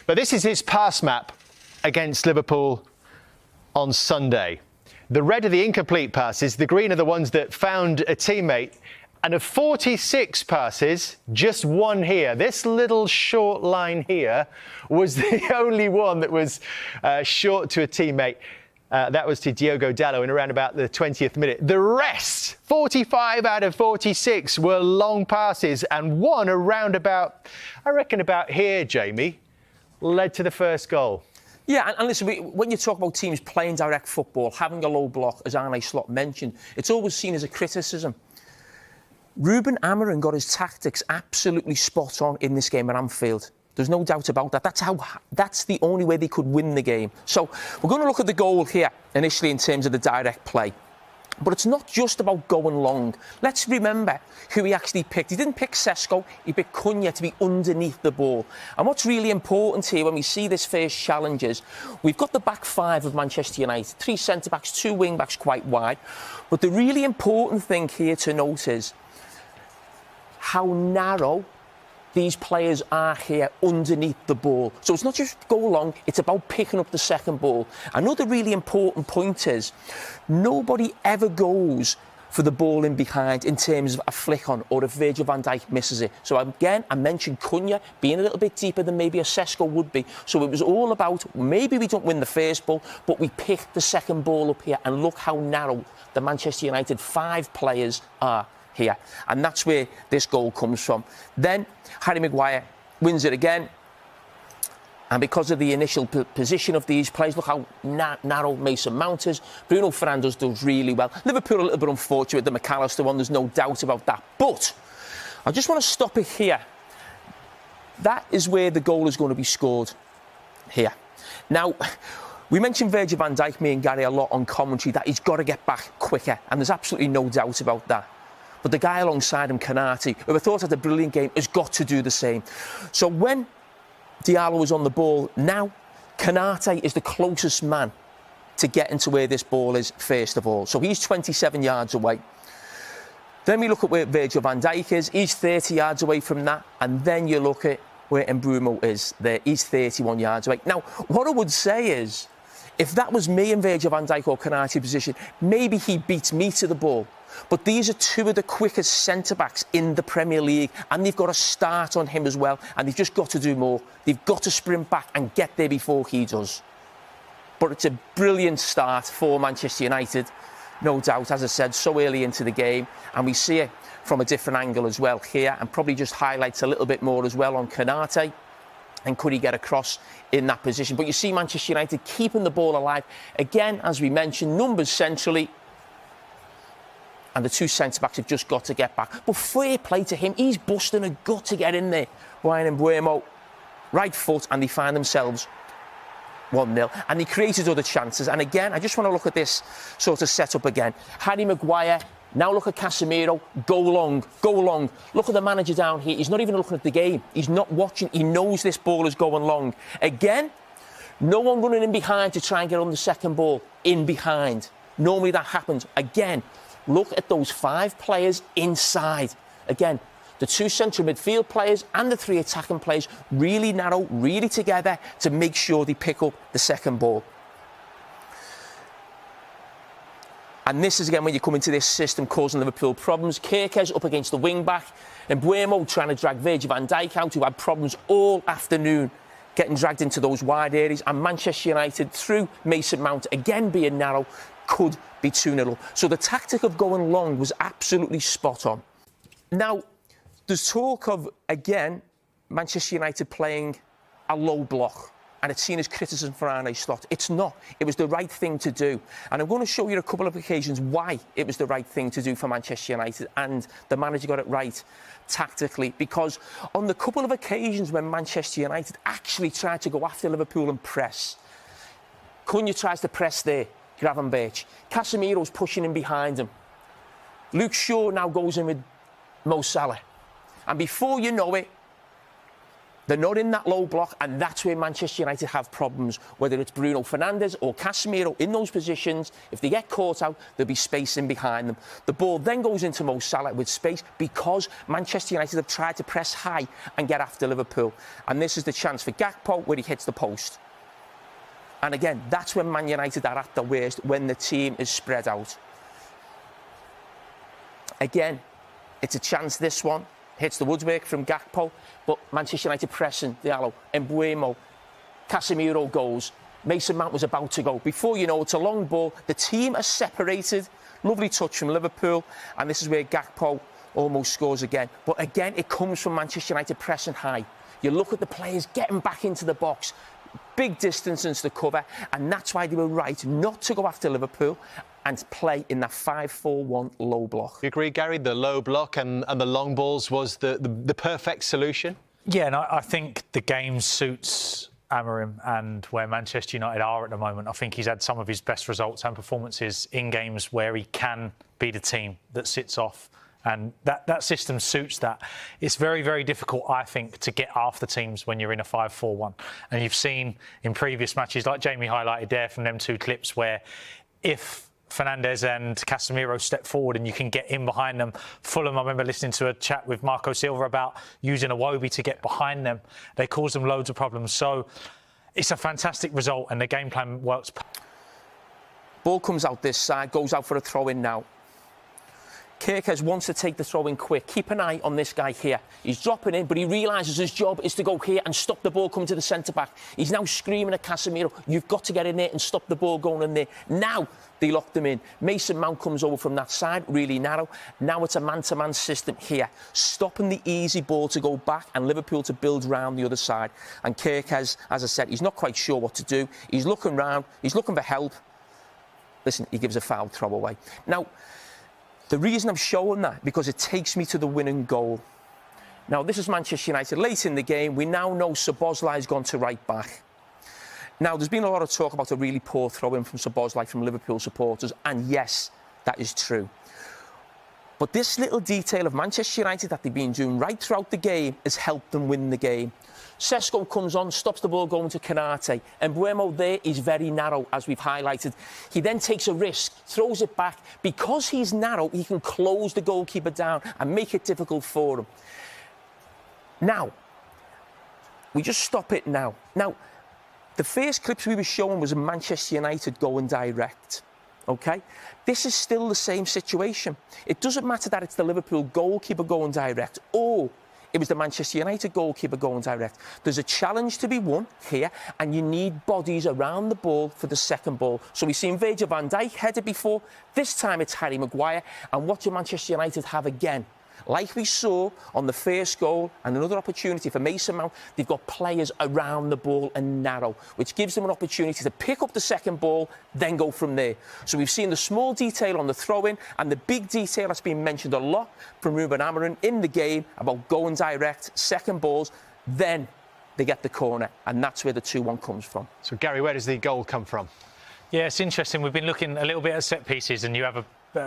But this is his pass map against Liverpool on Sunday. The red are the incomplete passes, the green are the ones that found a teammate. And of 46 passes, just one here. This little short line here was the only one that was short to a teammate. That was to Diogo Dalot in around about the 20th minute. The rest, 45 out of 46, were long passes, and one around about, I reckon about here, Jamie, led to the first goal. Yeah, and listen, when you talk about teams playing direct football, having a low block, as Arne Slot mentioned, it's always seen as a criticism. Ruben Amorim got his tactics absolutely spot on in this game at Anfield. There's no doubt about that. That's the only way they could win the game. So we're going to look at the goal here initially in terms of the direct play. But it's not just about going long. Let's remember who he actually picked. He didn't pick Sesko, he picked Cunha to be underneath the ball. And what's really important here when we see this first challenge is we've got the back five of Manchester United, 3 centre-backs, 2 wing-backs quite wide. But the really important thing here to note is how narrow these players are here underneath the ball. So it's not just go long, it's about picking up the second ball. Another really important point is nobody ever goes for the ball in behind in terms of a flick on or if Virgil van Dijk misses it. So again, I mentioned Cunha being a little bit deeper than maybe a Sesko would be. So it was all about maybe we don't win the first ball, but we pick the second ball up here, and look how narrow the Manchester United 5 players are here. And that's where this goal comes from. Then Harry Maguire wins it again. And because of the initial position of these players, look how narrow Mason Mount is. Bruno Fernandes does really well. Liverpool a little bit unfortunate with the McAllister one, there's no doubt about that. But I just want to stop it here. That is where the goal is going to be scored here. Now, we mentioned Virgil van Dijk, me and Gary, a lot on commentary, that he's got to get back quicker. And there's absolutely no doubt about that. But the guy alongside him, Konate, who I thought had a brilliant game, has got to do the same. So when Diallo was on the ball, now Konate is the closest man to getting to where this ball is, first of all. So he's 27 yards away. Then we look at where Virgil van Dijk is. He's 30 yards away from that. And then you look at where Mbeumo is there. He's 31 yards away. Now, what I would say is, if that was me in Virgil van Dijk or Konate position, maybe he beats me to the ball. But these are 2 of the quickest centre-backs in the Premier League, and they've got to start on him as well, and they've just got to do more. They've got to sprint back and get there before he does. But it's a brilliant start for Manchester United, no doubt, as I said, so early into the game, and we see it from a different angle as well here, and probably just highlights a little bit more as well on Konate. And could he get across in that position? But you see Manchester United keeping the ball alive. Again, as we mentioned, numbers centrally. And the 2 centre-backs have just got to get back. But fair play to him. He's busting a gut to get in there. Bryan Mbeumo, right foot, and they find themselves 1-0. And he created other chances. And again, I just want to look at this sort of setup again. Harry Maguire, now look at Casemiro, go long, go long. Look at the manager down here. He's not even looking at the game. He's not watching. He knows this ball is going long. Again, no one running in behind to try and get on the second ball. In behind. Normally that happens. Again, look at those 5 players inside. Again, the 2 central midfield players and the 3 attacking players really narrow, really together to make sure they pick up the second ball. And this is, again, when you come into this system causing Liverpool problems. Carragher's up against the wing-back. And Mbeumo trying to drag Virgil van Dijk out, who had problems all afternoon getting dragged into those wide areas. And Manchester United, through Mason Mount, again being narrow, could be 2-0 up. So the tactic of going long was absolutely spot on. Now, there's talk of, again, Manchester United playing a low block. And it's seen as criticism for Arne Slot. It's not. It was the right thing to do. And I'm going to show you a couple of occasions why it was the right thing to do for Manchester United, and the manager got it right tactically. Because on the couple of occasions when Manchester United actually tried to go after Liverpool and press, Cunha tries to press there, Gravenberch. Casemiro's pushing in behind him. Luke Shaw now goes in with Mo Salah. And before you know it, They're not in that low block, and that's where Manchester United have problems. Whether it's Bruno Fernandes or Casemiro in those positions, if they get caught out, there'll be space in behind them. The ball then goes into Mo Salah with space because Manchester United have tried to press high and get after Liverpool. And this is the chance for Gakpo where he hits the post. And again, that's when Man United are at their worst, when the team is spread out. Again, it's a chance, this one. Hits the woodwork from Gakpo, but Manchester United pressing, Diallo, Mbeumo, Casemiro goes. Mason Mount was about to go. Before you know, it's a long ball. The team are separated. Lovely touch from Liverpool, and this is where Gakpo almost scores again. But again, it comes from Manchester United pressing high. You look at the players getting back into the box. Big distance into the cover, and that's why they were right not to go after Liverpool and play in that 5-4-1 low block. You agree, Gary? The low block and the long balls was the perfect solution? Yeah, and I think the game suits Amorim and where Manchester United are at the moment. I think he's had some of his best results and performances in games where he can be the team that sits off. And that system suits that. It's very, very difficult, I think, to get after teams when you're in a 5-4-1. And you've seen in previous matches, like Jamie highlighted there from them two clips, where if Fernandes and Casemiro step forward and you can get in behind them. Fulham, I remember listening to a chat with Marco Silva about using Iwobi to get behind them. They cause them loads of problems. So it's a fantastic result and the game plan works. Ball comes out this side, goes out for a throw-in now. Carragher wants to take the throw in quick. Keep an eye on this guy here. He's dropping in, but he realises his job is to go here and stop the ball coming to the centre-back. He's now screaming at Casemiro, you've got to get in there and stop the ball going in there. Now they locked him in. Mason Mount comes over from that side, really narrow. Now it's a man-to-man system here, stopping the easy ball to go back and Liverpool to build round the other side. And Carragher, as I said, he's not quite sure what to do. He's looking round, he's looking for help. Listen, he gives a foul throw away. Now, the reason I'm showing that, because it takes me to the winning goal. Now, this is Manchester United. Late in the game, we now know Szoboszlai's gone to right back. Now, there's been a lot of talk about a really poor throw-in from Szoboszlai from Liverpool supporters, and yes, that is true. But this little detail of Manchester United that they've been doing right throughout the game has helped them win the game. Sesko comes on, stops the ball going to Canate. And Mbeumo there is very narrow, as we've highlighted. He then takes a risk, throws it back. Because he's narrow, he can close the goalkeeper down and make it difficult for him. Now, we just stop it now. Now, the first clips we were showing was Manchester United going direct. OK? This is still the same situation. It doesn't matter that it's the Liverpool goalkeeper going direct or it was the Manchester United goalkeeper going direct. There's a challenge to be won here, and you need bodies around the ball for the second ball. So we've seen Virgil van Dijk headed before. This time it's Harry Maguire. And what do Manchester United have again? Like we saw on the first goal and another opportunity for Mason Mount, they've got players around the ball and narrow, which gives them an opportunity to pick up the second ball, then go from there. So we've seen the small detail on the throw-in and the big detail that's been mentioned a lot from Ruben Amorim in the game about going direct, second balls, then they get the corner, and that's where the 2-1 comes from. So, Gary, where does the goal come from? Yeah, it's interesting. We've been looking a little bit at set pieces, and you have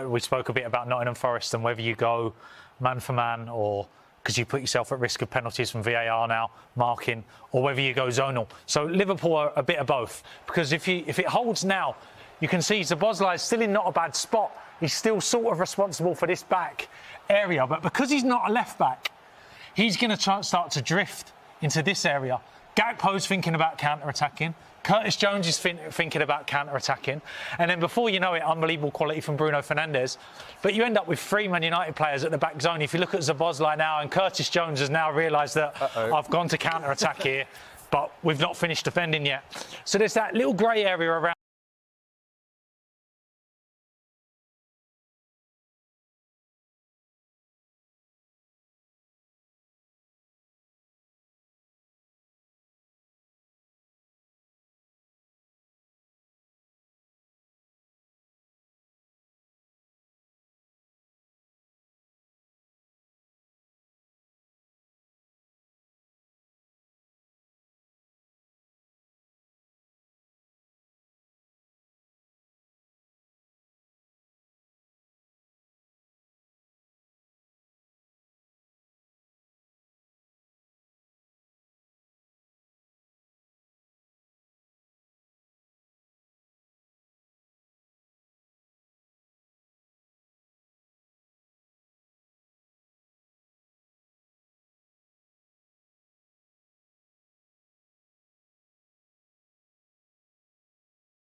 we spoke a bit about Nottingham Forest and whether you go man for man or because you put yourself at risk of penalties from VAR now, marking, or whether you go zonal. So Liverpool are a bit of both, because if it holds now, you can see Szoboszlai is still in not a bad spot. He's still sort of responsible for this back area, but because he's not a left back, he's going to start to drift into this area. Gakpo's thinking about counter-attacking. Curtis Jones is thinking about counter-attacking. And then before you know it, unbelievable quality from Bruno Fernandes. But you end up with 3 Man United players at the back zone. If you look at Szoboszlai now, and Curtis Jones has now realised that I've gone to counter-attack here, but we've not finished defending yet. So there's that little grey area around